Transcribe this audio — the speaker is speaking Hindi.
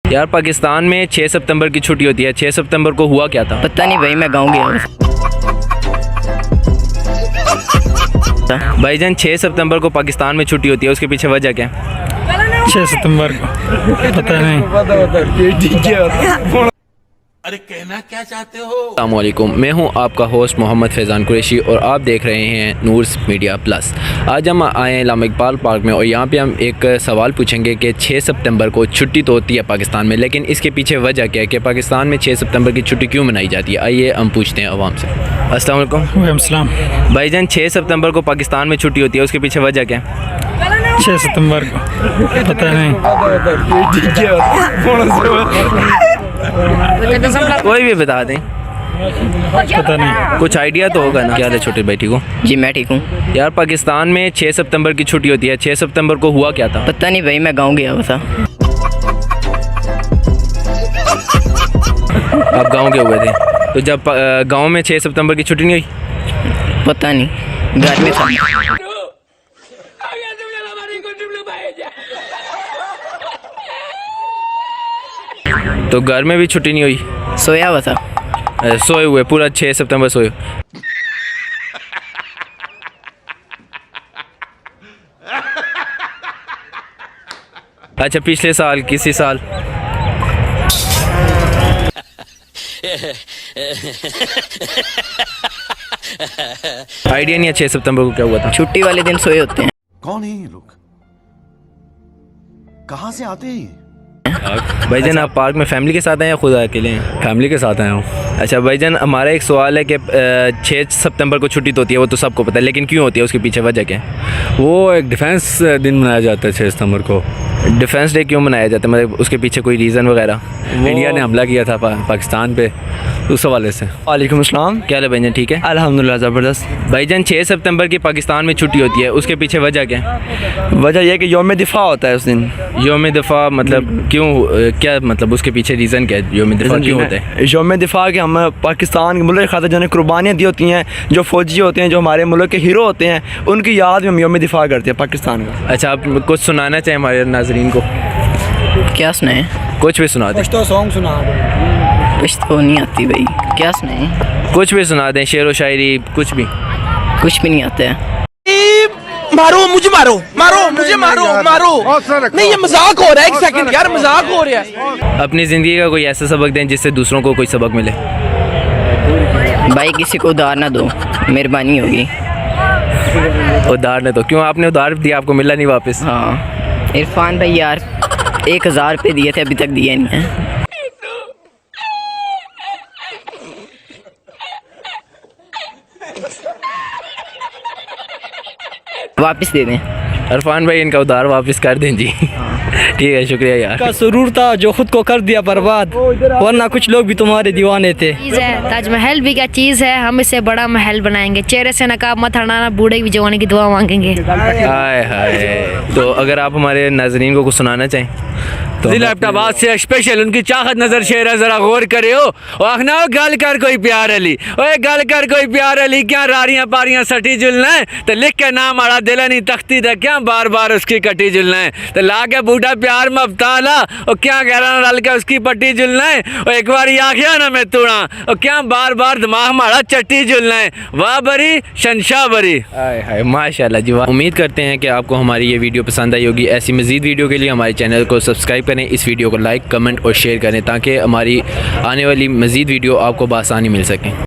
यार पाकिस्तान में 6 सितंबर की छुट्टी होती है। 6 सितंबर को हुआ क्या था? पता नहीं भाई, मैं गाँव गया भाईजान 6 सितंबर को पाकिस्तान में छुट्टी होती है, उसके पीछे वजह क्या है? 6 सितंबर को पता नहीं। अरे कहना क्या चाहते हो? अस्सलामुअलैकुम, मैं हूं आपका होस्ट मोहम्मद फैज़ान कुरैशी और आप देख रहे हैं नूर्स मीडिया प्लस। आज हम आए हैं इलामा इकबाल पार्क में और यहाँ पे हम एक सवाल पूछेंगे कि 6 सितंबर को छुट्टी तो होती है पाकिस्तान में, लेकिन इसके पीछे वजह क्या है कि पाकिस्तान में 6 सितंबर की छुट्टी क्यों मनाई जाती है। आइए हम पूछते हैं अवाम से। अस्सलाम वालेकुम भाईजान, 6 सितंबर को पाकिस्तान में छुट्टी होती है, उसके पीछे वजह क्या है? 6 सितंबर को पता नहीं। कोई भी बता दें, पता नहीं। कुछ आइडिया तो होगा ना। क्या है छोटे भाई, ठीक हो? जी मैं ठीक हूँ। यार पाकिस्तान में 6 सितंबर की छुट्टी होती है। 6 सितंबर को हुआ क्या था? पता नहीं भाई, मैं गाँव गया था। आप गांव के हुए थे, तो जब गांव में 6 सितंबर की छुट्टी नहीं हुई? पता नहीं, घर में था। तो घर में भी छुट्टी नहीं हुई? सोया हुआ था। सोए हुए पूरा 6 सितंबर सोए। अच्छा, पिछले साल किसी साल आइडिया नहीं है 6 सितंबर को क्या हुआ था? छुट्टी वाले दिन सोए होते हैं। कौन है ये लोग? कहाँ से आते हैं? भाईजान आप पार्क में फैमिली के साथ हैं या खुद अकेले हैं? फैमिली के साथ आया हूँ। अच्छा भाईजान, हमारा एक सवाल है कि 6 सितंबर को छुट्टी तो होती है, वो तो सबको पता है, लेकिन क्यों होती है, उसके पीछे वजह क्या है? वो एक डिफेंस दिन मनाया जाता है 6 सितंबर को। डिफेंस डे क्यों मनाया जाता है, मतलब उसके पीछे कोई रीज़न वगैरह? इंडिया ने हमला किया था पाकिस्तान पे, उस हवाले से। वालेकुम अस्सलाम। क्या है भाईजान, ठीक है? अल्हम्दुलिल्लाह ज़बरदस्त। भाईजान 6 सितंबर की पाकिस्तान में छुट्टी होती है, उसके पीछे वजह क्या है? वजह यह कि यौम दिफा होता है उस दिन। यौम दिफा मतलब क्यों, क्या मतलब उसके पीछे रीज़न क्या है? यौम दिफा क्यों होता है? यौम दिफा के हम पाकिस्तान के मुल्क खातिर जिन्हें कुर्बानियाँ दी होती हैं, जो फौजी होते हैं, जो हमारे मुल्क के हीरो होते हैं, उनकी याद में हम यौम दिफा करते हैं पाकिस्तान का। अच्छा, आप कुछ सुनाना चाहें हमारे नाजरीन को? क्या सुनाए? कुछ भी सुना दें। सॉन्ग सुना कुछ तो नहीं आती भाई, क्या सुनाए? कुछ भी सुना दें, शेर व शायरी, कुछ भी। कुछ भी नहीं आता है। मारो मुझे, मारो मारो मुझे, मारो मारो। नहीं ये मजाक हो रहा है, एक सेकंड यार, मजाक हो रहा है। अपनी ज़िंदगी का कोई ऐसा सबक दें जिससे दूसरों को कोई सबक मिले। भाई किसी को उधार ना दो, मेहरबानी होगी। उधार ने तो क्यों, आपने उधार दिया, आपको मिला नहीं वापस? हाँ इरफान भाई यार 1000 रुपये दिए थे, अभी तक दिए नहीं है। वापस दे दें। इरफान भाई इनका उधार वापस कर दें जी। ठीक है, शुक्रिया यार। का सुरूर था जो खुद को कर दिया बर्बाद, वरना कुछ लोग भी तुम्हारे दीवाने थे। चीज़ है ताजमहल भी क्या चीज़ है, हम इसे बड़ा महल बनाएंगे। चेहरे से नकाब मत हटाना, बूढ़े भी जवानी की दुआ मांगेंगे। हाय हाय। तो अगर आप हमारे नाजरीन को कुछ सुनाना चाहें तो जिला इब्टाबाद से स्पेशल उनकी चाहत नजर शेर है, जरा गौर करे हो। आखना गल कर कोई प्यार अली, ओए गल कर कोई प्यार अली, क्या रारियां पारियां सटी जुलना है, तो लिख के नाम आड़ा दिल नहीं तख्ती दे, क्या बार बार उसकी कटी जुलना है, तो ला के बूढ़ा प्यार मफ्ताला और क्या गहरा रल के उसकी पट्टी जुलना है, और एक बार आखिया ना मैं तोड़ा और क्या बार बार दिमाग माड़ा चट्टी जुलना है। वाह बरी शनशाह बरी। हाय हाय, माशाल्लाह जी। उम्मीद करते हैं कि आपको हमारी ये वीडियो पसंद आई होगी। ऐसी मज़ीद वीडियो के लिए हमारे चैनल को सब्सक्राइब करें, इस वीडियो को लाइक, कमेंट और शेयर करें ताकि हमारी आने वाली मज़ीद वीडियो आपको बआसानी मिल सकें।